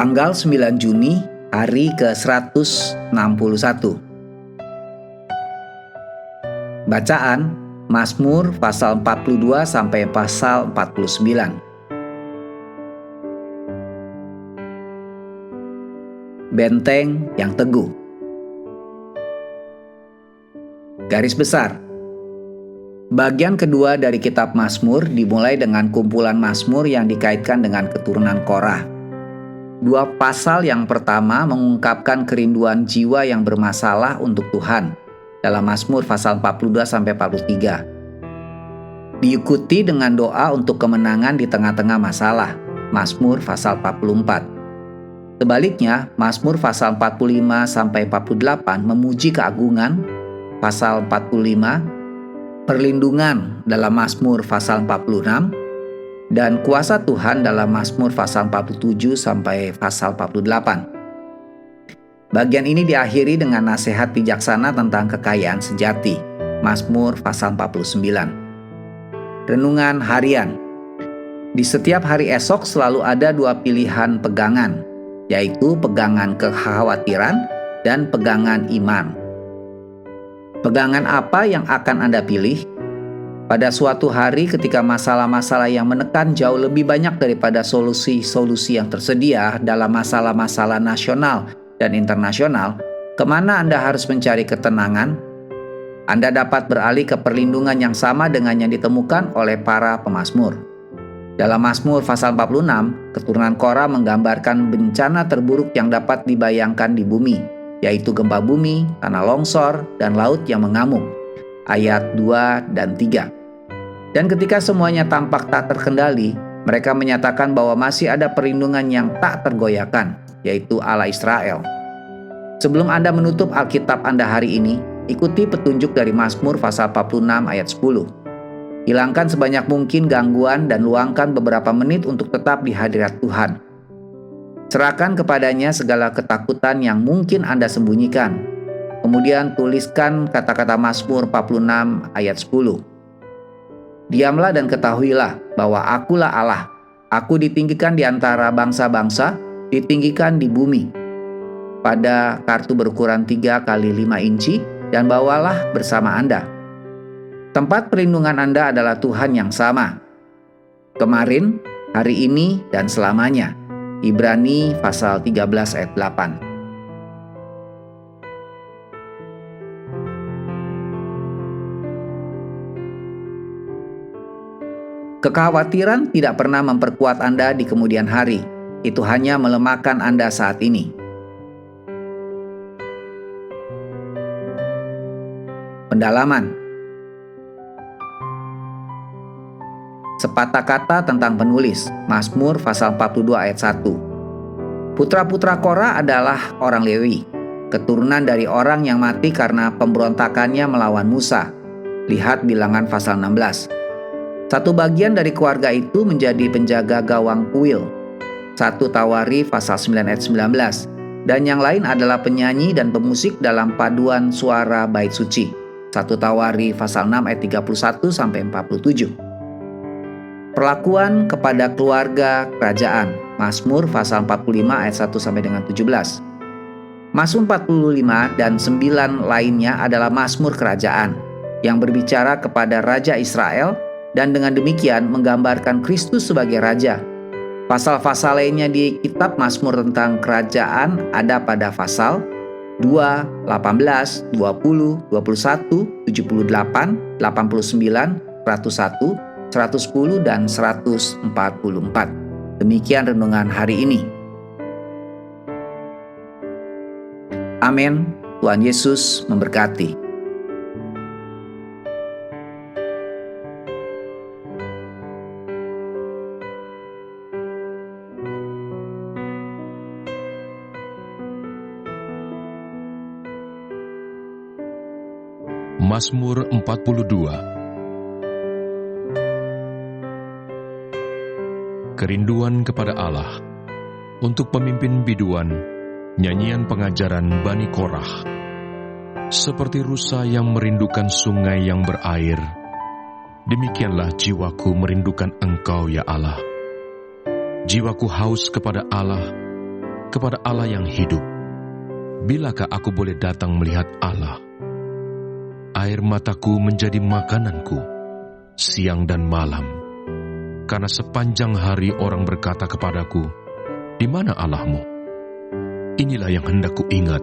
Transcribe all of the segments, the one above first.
Tanggal 9 Juni, hari ke-161. Bacaan Mazmur pasal 42 sampai pasal 49. Benteng yang teguh. Garis besar. Bagian kedua dari kitab Mazmur dimulai dengan kumpulan Mazmur yang dikaitkan dengan keturunan Korah. Dua pasal yang pertama mengungkapkan kerinduan jiwa yang bermasalah untuk Tuhan dalam Mazmur pasal 42 sampai 43. Diikuti dengan doa untuk kemenangan di tengah-tengah masalah, Mazmur pasal 44. Sebaliknya, Mazmur pasal 45 sampai 48 memuji keagungan, pasal 45, perlindungan dalam Mazmur pasal 46, dan kuasa Tuhan dalam Mazmur pasal 47 sampai pasal 48. Bagian ini diakhiri dengan nasihat bijaksana tentang kekayaan sejati, Mazmur pasal 49. Renungan harian. Di setiap hari esok selalu ada dua pilihan pegangan, yaitu pegangan kekhawatiran dan pegangan iman. Pegangan apa yang akan Anda pilih? Pada suatu hari ketika masalah-masalah yang menekan jauh lebih banyak daripada solusi-solusi yang tersedia dalam masalah-masalah nasional dan internasional, kemana Anda harus mencari ketenangan? Anda dapat beralih ke perlindungan yang sama dengan yang ditemukan oleh para pemazmur. Dalam Mazmur pasal 46, keturunan Korah menggambarkan bencana terburuk yang dapat dibayangkan di bumi, yaitu gempa bumi, tanah longsor, dan laut yang mengamuk. Ayat 2 dan 3. Dan ketika semuanya tampak tak terkendali, mereka menyatakan bahwa masih ada perlindungan yang tak tergoyahkan, yaitu Allah Israel. Sebelum Anda menutup Alkitab Anda hari ini, ikuti petunjuk dari Mazmur pasal 46 ayat 10. Hilangkan sebanyak mungkin gangguan dan luangkan beberapa menit untuk tetap di hadirat Tuhan. Serahkan kepadanya segala ketakutan yang mungkin Anda sembunyikan. Kemudian tuliskan kata-kata Mazmur 46 ayat 10. Diamlah dan ketahuilah bahwa akulah Allah. Aku ditinggikan di antara bangsa-bangsa, ditinggikan di bumi. Pada kartu berukuran 3 kali 5 inci dan bawalah bersama Anda. Tempat perlindungan Anda adalah Tuhan yang sama. Kemarin, hari ini, dan selamanya. Ibrani pasal 13 ayat 8. Kekhawatiran tidak pernah memperkuat Anda di kemudian hari. Itu hanya melemahkan Anda saat ini. Pendalaman. Sepatah kata tentang penulis, Mazmur pasal 42 ayat 1. Putra-putra Korah adalah orang Lewi, keturunan dari orang yang mati karena pemberontakannya melawan Musa. Lihat Bilangan pasal 16. Satu bagian dari keluarga itu menjadi penjaga gawang kuil. 1 Tawari pasal 9 ayat 19. Dan yang lain adalah penyanyi dan pemusik dalam paduan suara bait suci. 1 Tawari pasal 6 ayat 31 sampai 47. Perlakuan kepada keluarga kerajaan. Mazmur pasal 45 ayat 1 sampai dengan 17. Mazmur 45 dan 9 lainnya adalah mazmur kerajaan yang berbicara kepada Raja Israel, dan dengan demikian menggambarkan Kristus sebagai Raja. Pasal-pasal lainnya di kitab Mazmur tentang kerajaan ada pada pasal 2, 18, 20, 21, 78, 89, 101, 110, dan 144. Demikian renungan hari ini. Amin. Tuhan Yesus memberkati. Mazmur 42. Kerinduan kepada Allah. Untuk pemimpin biduan, nyanyian pengajaran Bani Korah. Seperti rusa yang merindukan sungai yang berair, demikianlah jiwaku merindukan Engkau, ya Allah. Jiwaku haus kepada Allah, kepada Allah yang hidup. Bilakah aku boleh datang melihat Allah? Air mataku menjadi makananku, siang dan malam. Karena sepanjang hari orang berkata kepadaku, "Di mana Allahmu?" Inilah yang hendak ku ingat,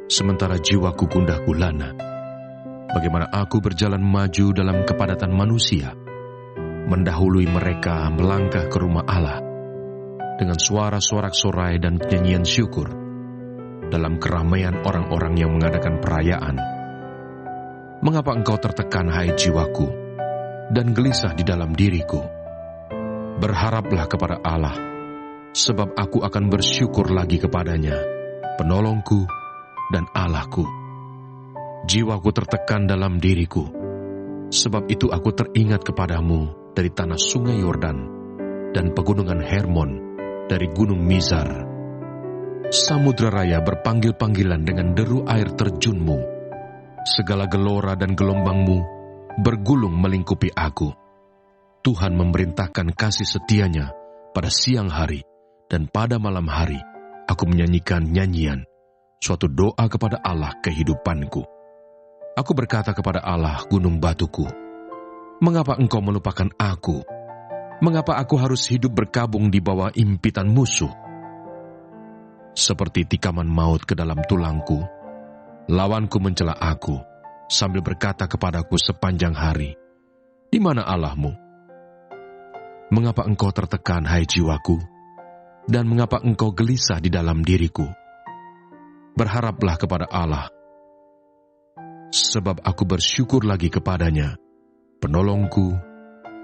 sementara jiwaku gundah gulana. Bagaimana aku berjalan maju dalam kepadatan manusia, mendahului mereka melangkah ke rumah Allah, dengan suara sorak-sorai dan nyanyian syukur, dalam keramaian orang-orang yang mengadakan perayaan. Mengapa engkau tertekan, hai jiwaku, dan gelisah di dalam diriku? Berharaplah kepada Allah, sebab aku akan bersyukur lagi kepadanya, penolongku dan Allahku. Jiwaku tertekan dalam diriku, sebab itu aku teringat kepadamu dari tanah sungai Yordan dan pegunungan Hermon, dari gunung Mizar. Samudra raya berpanggil-panggilan dengan deru air terjunmu. Segala gelora dan gelombangmu bergulung melingkupi aku. Tuhan memerintahkan kasih setianya pada siang hari, dan pada malam hari aku menyanyikan nyanyian, suatu doa kepada Allah kehidupanku. Aku berkata kepada Allah, gunung batuku, "Mengapa engkau melupakan aku? Mengapa aku harus hidup berkabung di bawah impitan musuh?" Seperti tikaman maut ke dalam tulangku, lawanku mencela aku, sambil berkata kepadaku sepanjang hari, "Di mana Allahmu?" Mengapa engkau tertekan, hai jiwaku? Dan mengapa engkau gelisah di dalam diriku? Berharaplah kepada Allah, sebab aku bersyukur lagi kepadanya, penolongku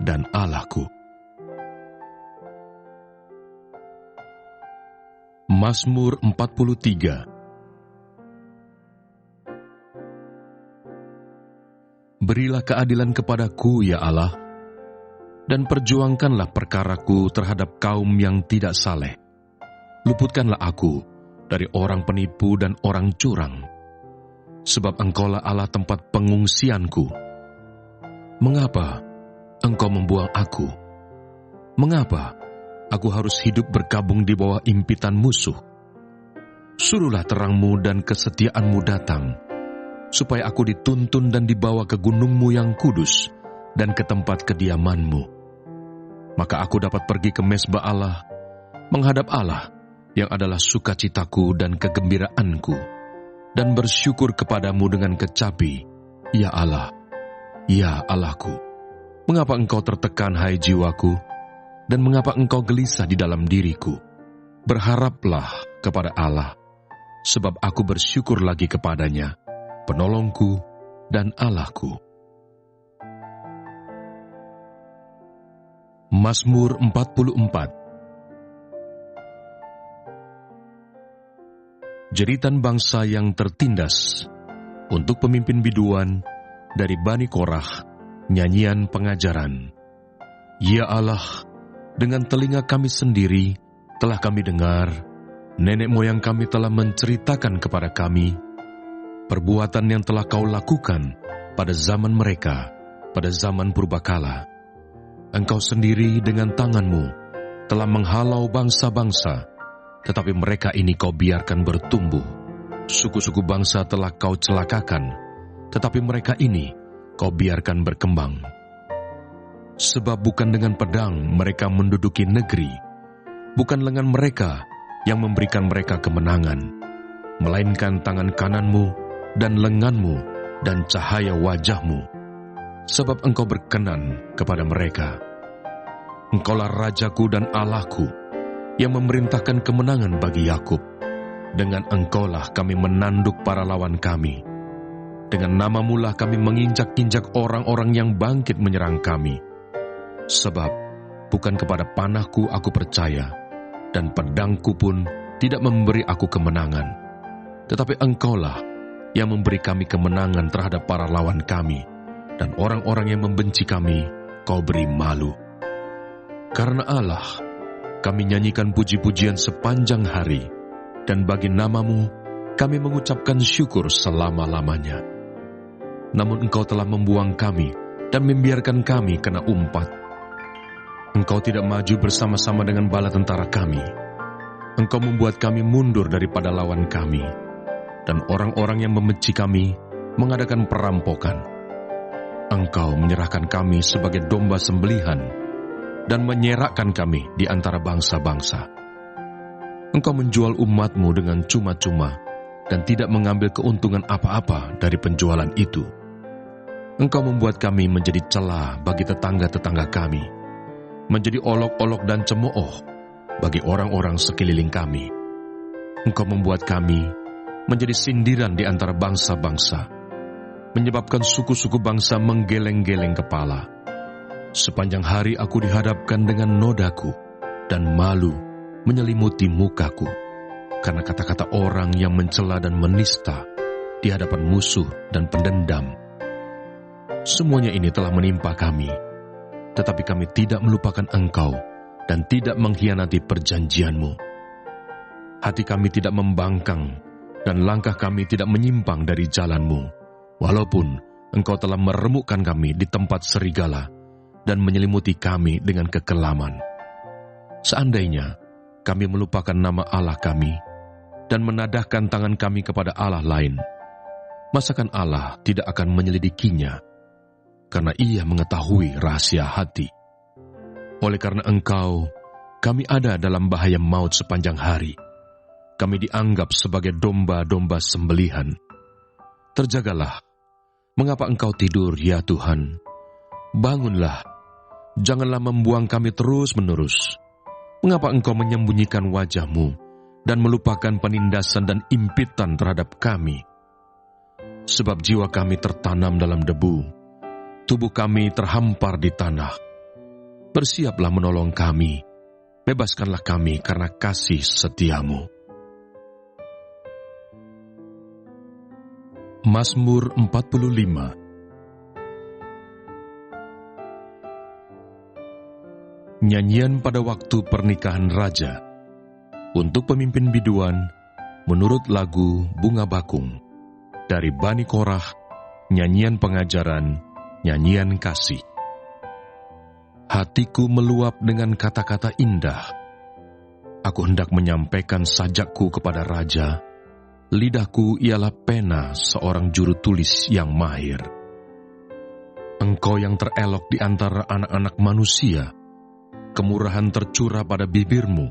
dan Allahku. Mazmur 43. Berilah keadilan kepadaku, ya Allah, dan perjuangkanlah perkaraku terhadap kaum yang tidak saleh. Luputkanlah aku dari orang penipu dan orang curang, sebab Engkaulah Allah tempat pengungsianku. Mengapa Engkau membuang aku? Mengapa aku harus hidup berkabung di bawah impitan musuh? Suruhlah terangmu dan kesetiaanmu datang, supaya aku dituntun dan dibawa ke gunungmu yang kudus dan ke tempat kediamanmu. Maka aku dapat pergi ke mezbah Allah, menghadap Allah yang adalah sukacitaku dan kegembiraanku, dan bersyukur kepadamu dengan kecapi, ya Allah, ya Allahku. Mengapa engkau tertekan, hai jiwaku, dan mengapa engkau gelisah di dalam diriku? Berharaplah kepada Allah, sebab aku bersyukur lagi kepadanya, penolongku dan Allahku. Mazmur 44. Jeritan bangsa yang tertindas, untuk pemimpin biduan dari Bani Korah, nyanyian pengajaran. Ya Allah, dengan telinga kami sendiri telah kami dengar, nenek moyang kami telah menceritakan kepada kami, perbuatan yang telah kau lakukan pada zaman mereka, pada zaman purbakala. Engkau sendiri dengan tanganmu telah menghalau bangsa-bangsa, tetapi mereka ini kau biarkan bertumbuh. Suku-suku bangsa telah kau celakakan, tetapi mereka ini kau biarkan berkembang. Sebab bukan dengan pedang mereka menduduki negeri, bukan lengan mereka yang memberikan mereka kemenangan, melainkan tangan kananmu dan lenganmu dan cahaya wajahmu, sebab engkau berkenan kepada mereka. Engkaulah Rajaku dan Allahku, yang memerintahkan kemenangan bagi Yakub. Dengan Engkaulah kami menanduk para lawan kami. Dengan namamu-lah kami menginjak-injak orang-orang yang bangkit menyerang kami. Sebab bukan kepada panahku aku percaya, dan pedangku pun tidak memberi aku kemenangan. Tetapi Engkaulah yang memberi kami kemenangan terhadap para lawan kami, dan orang-orang yang membenci kami kau beri malu. Karena Allah, kami nyanyikan puji-pujian sepanjang hari, dan bagi namamu kami mengucapkan syukur selama-lamanya. Namun Engkau telah membuang kami dan membiarkan kami kena umpat. Engkau tidak maju bersama-sama dengan bala tentara kami. Engkau membuat kami mundur daripada lawan kami, dan orang-orang yang membenci kami mengadakan perampokan. Engkau menyerahkan kami sebagai domba sembelihan dan menyerakkan kami di antara bangsa-bangsa. Engkau menjual umat-Mu dengan cuma-cuma dan tidak mengambil keuntungan apa-apa dari penjualan itu. Engkau membuat kami menjadi celah bagi tetangga-tetangga kami, menjadi olok-olok dan cemooh bagi orang-orang sekeliling kami. Engkau membuat kami menjadi sindiran di antara bangsa-bangsa, menyebabkan suku-suku bangsa menggeleng-geleng kepala. Sepanjang hari aku dihadapkan dengan nodaku, dan malu menyelimuti mukaku, karena kata-kata orang yang mencela dan menista di hadapan musuh dan pendendam. Semuanya ini telah menimpa kami, tetapi kami tidak melupakan Engkau dan tidak mengkhianati perjanjian-Mu. Hati kami tidak membangkang, dan langkah kami tidak menyimpang dari jalan-Mu, walaupun Engkau telah meremukkan kami di tempat serigala dan menyelimuti kami dengan kekelaman. Seandainya kami melupakan nama Allah kami dan menadahkan tangan kami kepada Allah lain, masakan Allah tidak akan menyelidikinya, karena Ia mengetahui rahasia hati. Oleh karena Engkau, kami ada dalam bahaya maut sepanjang hari. Kami dianggap sebagai domba-domba sembelihan. Terjagalah, mengapa Engkau tidur, ya Tuhan? Bangunlah, janganlah membuang kami terus-menerus. Mengapa Engkau menyembunyikan wajah-Mu dan melupakan penindasan dan impitan terhadap kami? Sebab jiwa kami tertanam dalam debu, tubuh kami terhampar di tanah. Bersiaplah menolong kami, bebaskanlah kami karena kasih setia-Mu. Mazmur 45. Nyanyian pada waktu pernikahan raja, untuk pemimpin biduan, menurut lagu Bunga Bakung, dari Bani Korah, nyanyian pengajaran, nyanyian kasih. Hatiku meluap dengan kata-kata indah. Aku hendak menyampaikan sajakku kepada raja. Lidahku ialah pena seorang juru tulis yang mahir. Engkau yang terelok di antara anak-anak manusia, kemurahan tercurah pada bibirmu.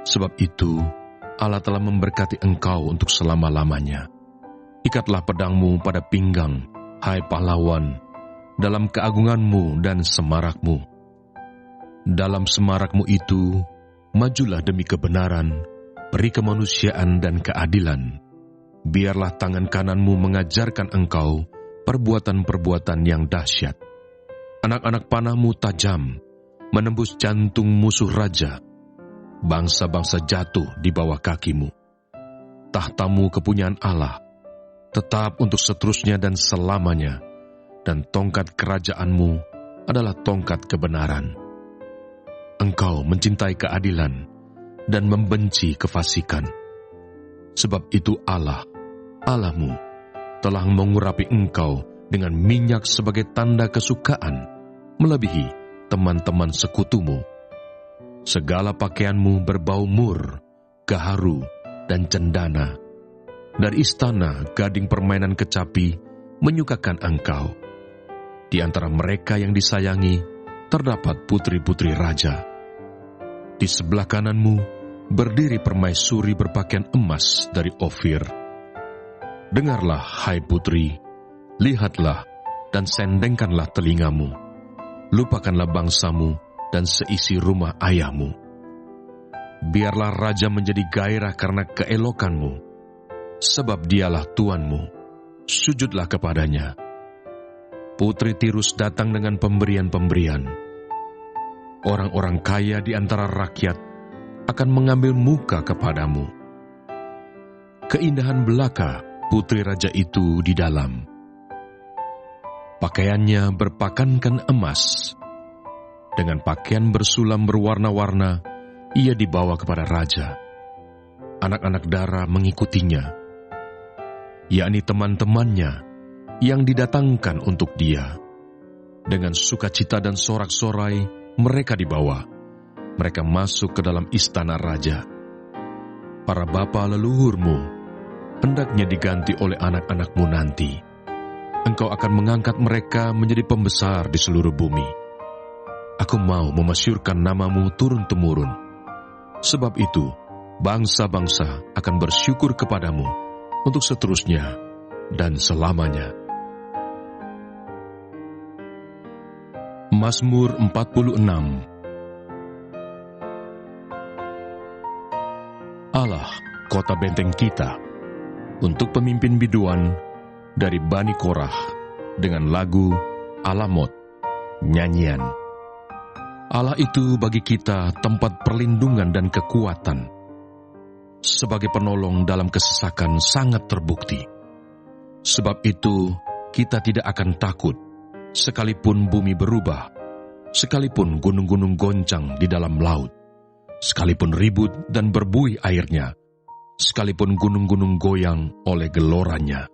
Sebab itu, Allah telah memberkati engkau untuk selama-lamanya. Ikatlah pedangmu pada pinggang, hai pahlawan, dalam keagunganmu dan semarakmu. Dalam semarakmu itu, majulah demi kebenaran, peri kemanusiaan dan keadilan. Biarlah tangan kananmu mengajarkan engkau perbuatan-perbuatan yang dahsyat. Anak-anak panahmu tajam, menembus jantung musuh raja. Bangsa-bangsa jatuh di bawah kakimu. Tahtamu kepunyaan Allah, tetap untuk seterusnya dan selamanya, dan tongkat kerajaanmu adalah tongkat kebenaran. Engkau mencintai keadilan dan membenci kefasikan. Sebab itu Allah, Allahmu, telah mengurapi engkau dengan minyak sebagai tanda kesukaan, melebihi teman-teman sekutumu. Segala pakaianmu berbau mur, gaharu, dan cendana. Dari istana gading permainan kecapi menyukakan engkau. Di antara mereka yang disayangi, terdapat putri-putri raja. Di sebelah kananmu berdiri permaisuri berpakaian emas dari Ofir. Dengarlah, hai putri, lihatlah dan sendengkanlah telingamu. Lupakanlah bangsamu dan seisi rumah ayahmu. Biarlah raja menjadi gairah karena keelokanmu, sebab dialah Tuanmu. Sujudlah kepadanya. Putri Tirus datang dengan pemberian-pemberian. Orang-orang kaya di antara rakyat akan mengambil muka kepadamu. Keindahan belaka putri raja itu di dalam. Pakaiannya berpakankan emas. Dengan pakaian bersulam berwarna-warna, ia dibawa kepada raja. Anak-anak dara mengikutinya, yakni teman-temannya yang didatangkan untuk dia. Dengan sukacita dan sorak-sorai, mereka dibawa. Mereka masuk ke dalam istana raja. para bapa leluhurmu hendaknya diganti oleh anak-anakmu nanti. Engkau akan mengangkat mereka menjadi pembesar di seluruh bumi. Aku mau memasyurkan namamu turun-temurun. Sebab itu, bangsa-bangsa akan bersyukur kepadamu untuk seterusnya dan selamanya. Mazmur 46. Allah, kota benteng kita, untuk pemimpin biduan dari Bani Korah dengan lagu Alamot, nyanyian. Allah itu bagi kita tempat perlindungan dan kekuatan. Sebagai penolong dalam kesesakan sangat terbukti. Sebab itu kita tidak akan takut, sekalipun bumi berubah, sekalipun gunung-gunung goncang di dalam laut, sekalipun ribut dan berbuih airnya, sekalipun gunung-gunung goyang oleh geloranya.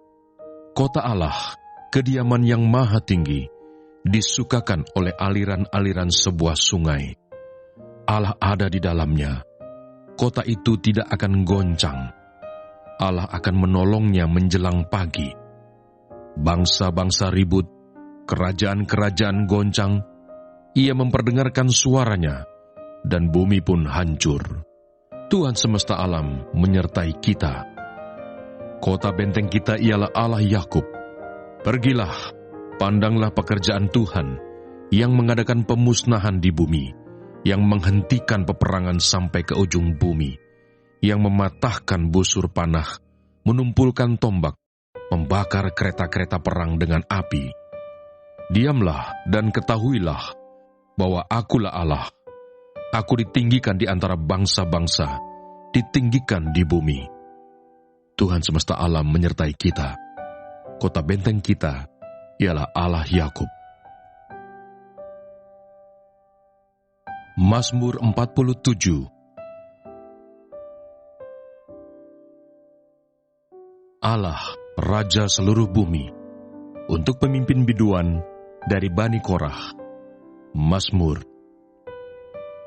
Kota Allah, kediaman yang maha tinggi, disukakan oleh aliran-aliran sebuah sungai. Allah ada di dalamnya. Kota itu tidak akan goncang. Allah akan menolongnya menjelang pagi. Bangsa-bangsa ribut, kerajaan-kerajaan goncang. Ia memperdengarkan suaranya, dan bumi pun hancur. Tuhan semesta alam menyertai kita. Kota benteng kita ialah Allah Yakub. Pergilah, pandanglah pekerjaan Tuhan yang mengadakan pemusnahan di bumi, yang menghentikan peperangan sampai ke ujung bumi, yang mematahkan busur panah, menumpulkan tombak, membakar kereta-kereta perang dengan api. Diamlah dan ketahuilah bahwa Akulah Allah. Aku ditinggikan di antara bangsa-bangsa, ditinggikan di bumi. Tuhan semesta alam menyertai kita. Kota benteng kita ialah Allah Yakub. Mazmur 47. Allah, Raja seluruh bumi, untuk pemimpin biduan dari Bani Korah. Mazmur.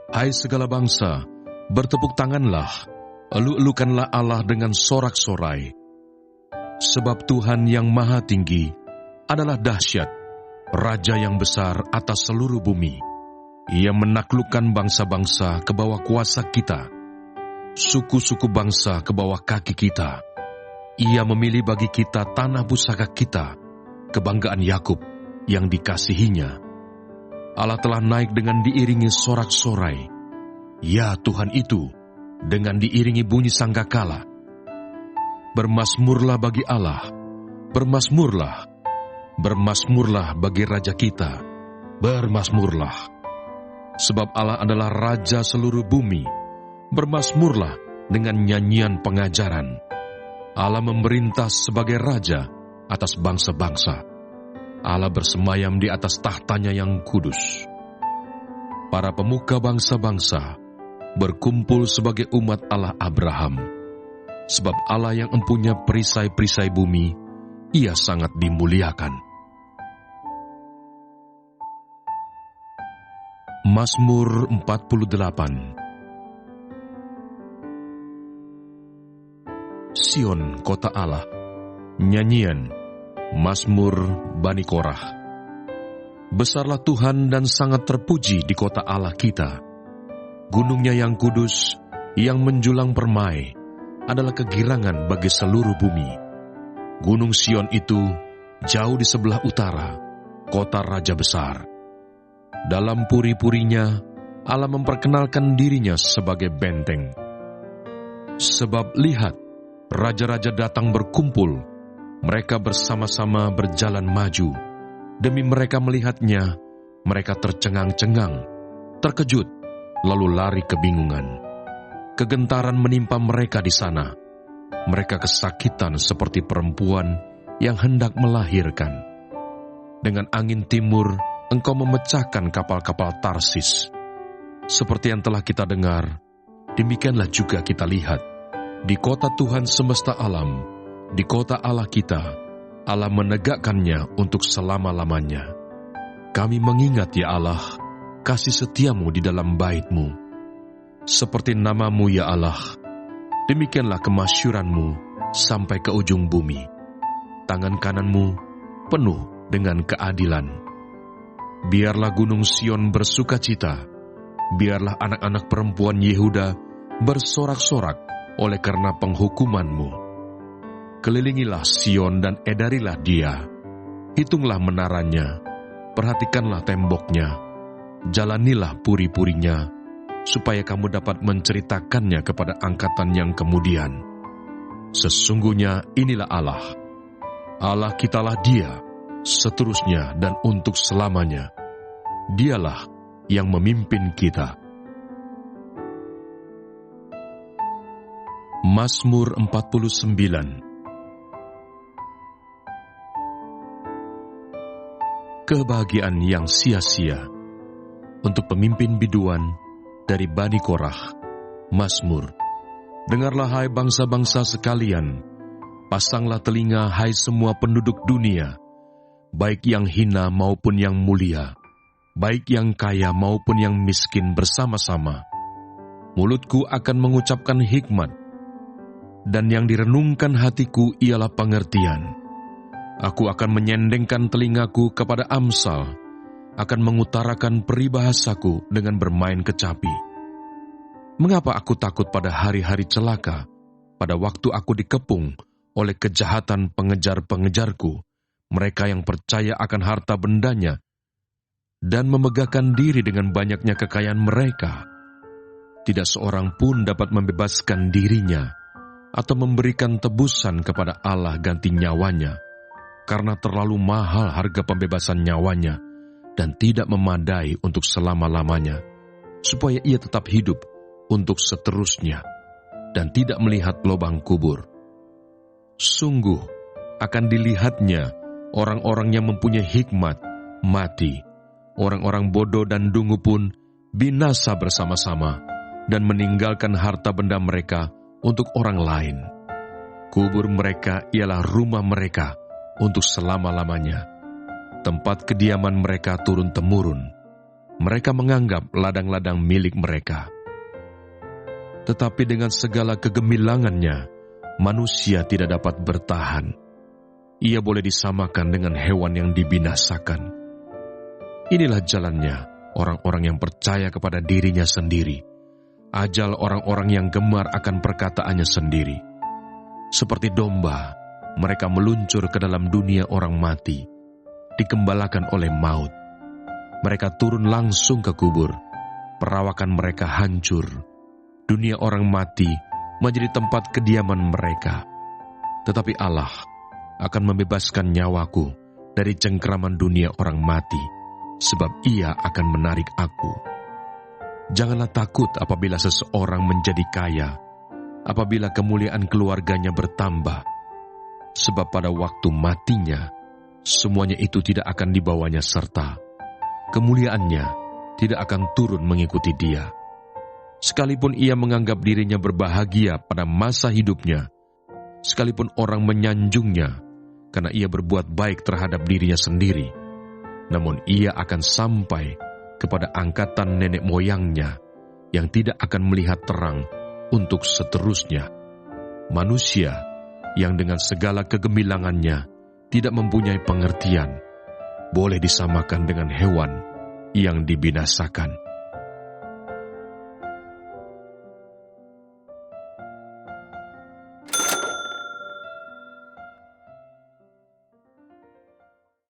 Hai segala bangsa, bertepuk tanganlah, elu-elukanlah Allah dengan sorak-sorai. Sebab Tuhan yang maha tinggi adalah dahsyat, Raja yang besar atas seluruh bumi. Ia menaklukkan bangsa-bangsa ke bawah kuasa kita, suku-suku bangsa ke bawah kaki kita. Ia memilih bagi kita tanah pusaka kita, kebanggaan Yakub yang dikasihinya. Allah telah naik dengan diiringi sorak-sorai. Ya Tuhan itu, dengan diiringi bunyi sangkakala. Bermasmurlah bagi Allah, bermasmurlah, bermasmurlah bagi Raja kita, bermasmurlah. Sebab Allah adalah Raja seluruh bumi, bermasmurlah dengan nyanyian pengajaran. Allah memerintah sebagai Raja atas bangsa-bangsa. Allah bersemayam di atas tahtanya yang kudus. Para pemuka bangsa-bangsa berkumpul sebagai umat Allah Abraham. Sebab Allah yang empunya perisai-perisai bumi, Ia sangat dimuliakan. Mazmur 48. Sion, kota Allah. Nyanyian Mazmur Bani Korah. Besarlah Tuhan dan sangat terpuji di kota Allah kita. Gunungnya yang kudus, yang menjulang permai, adalah kegirangan bagi seluruh bumi. Gunung Sion itu jauh di sebelah utara, kota Raja besar. Dalam puri-purinya, Allah memperkenalkan dirinya sebagai benteng. Sebab lihat, raja-raja datang berkumpul. Mereka bersama-sama berjalan maju. Demi mereka melihatnya, mereka tercengang-cengang, terkejut, lalu lari kebingungan. Kegentaran menimpa mereka di sana. Mereka kesakitan seperti perempuan yang hendak melahirkan. Dengan angin timur, Engkau memecahkan kapal-kapal Tarsis. Seperti yang telah kita dengar, demikianlah juga kita lihat. Di kota Tuhan semesta alam, di kota Allah kita, Allah menegakkannya untuk selama-lamanya. Kami mengingat ya Allah, kasih setiamu di dalam bait-Mu. Seperti namamu ya Allah, Demikianlah kemasyuranmu sampai ke ujung bumi. Tangan kananmu penuh dengan keadilan. Biarlah gunung Sion bersukacita. Biarlah anak-anak perempuan Yehuda bersorak-sorak oleh karena penghukumanmu. Kelilingilah Sion dan edarilah dia. Hitunglah menaranya, perhatikanlah temboknya, jalanilah puri-purinya, supaya kamu dapat menceritakannya kepada angkatan yang kemudian. Sesungguhnya inilah Allah. Allah kitalah Dia, seterusnya dan untuk selamanya. Dialah yang memimpin kita. Mazmur 49. Kebahagiaan yang sia-sia untuk pemimpin biduan dari Bani Korah. Mazmur. Dengarlah hai bangsa-bangsa sekalian, pasanglah telinga hai semua penduduk dunia, baik yang hina maupun yang mulia, baik yang kaya maupun yang miskin bersama-sama. Mulutku akan mengucapkan hikmat, dan yang direnungkan hatiku ialah pengertian. Aku akan menyendengkan telingaku kepada Amsal, akan mengutarakan peribahasaku dengan bermain kecapi. Mengapa aku takut pada hari-hari celaka, pada waktu aku dikepung oleh kejahatan pengejar-pengejarku, mereka yang percaya akan harta bendanya, dan memegahkan diri dengan banyaknya kekayaan mereka? Tidak seorang pun dapat membebaskan dirinya, atau memberikan tebusan kepada Allah ganti nyawanya, karena terlalu mahal harga pembebasan nyawanya, dan tidak memadai untuk selama-lamanya, supaya ia tetap hidup untuk seterusnya, dan tidak melihat lubang kubur. Sungguh, akan dilihatnya orang-orang yang mempunyai hikmat mati, orang-orang bodoh dan dungu pun binasa bersama-sama, dan meninggalkan harta benda mereka untuk orang lain. Kubur mereka ialah rumah mereka untuk selama-lamanya, tempat kediaman mereka turun-temurun. Mereka menganggap ladang-ladang milik mereka. Tetapi dengan segala kegemilangannya, manusia tidak dapat bertahan. Ia boleh disamakan dengan hewan yang dibinasakan. Inilah jalannya orang-orang yang percaya kepada dirinya sendiri. Ajal orang-orang yang gemar akan perkataannya sendiri. Seperti domba, mereka meluncur ke dalam dunia orang mati, digembalakan oleh maut. Mereka turun langsung ke kubur, perawakan mereka hancur. Dunia orang mati menjadi tempat kediaman mereka. Tetapi Allah akan membebaskan nyawaku dari cengkraman dunia orang mati, sebab Ia akan menarik aku. Janganlah takut apabila seseorang menjadi kaya, apabila kemuliaan keluarganya bertambah, sebab pada waktu matinya, semuanya itu tidak akan dibawanya serta. Kemuliaannya tidak akan turun mengikuti dia. Sekalipun ia menganggap dirinya berbahagia pada masa hidupnya, sekalipun orang menyanjungnya karena ia berbuat baik terhadap dirinya sendiri, namun ia akan sampai kepada angkatan nenek moyangnya yang tidak akan melihat terang untuk seterusnya. Manusia yang dengan segala kegemilangannya tidak mempunyai pengertian, boleh disamakan dengan hewan yang dibinasakan.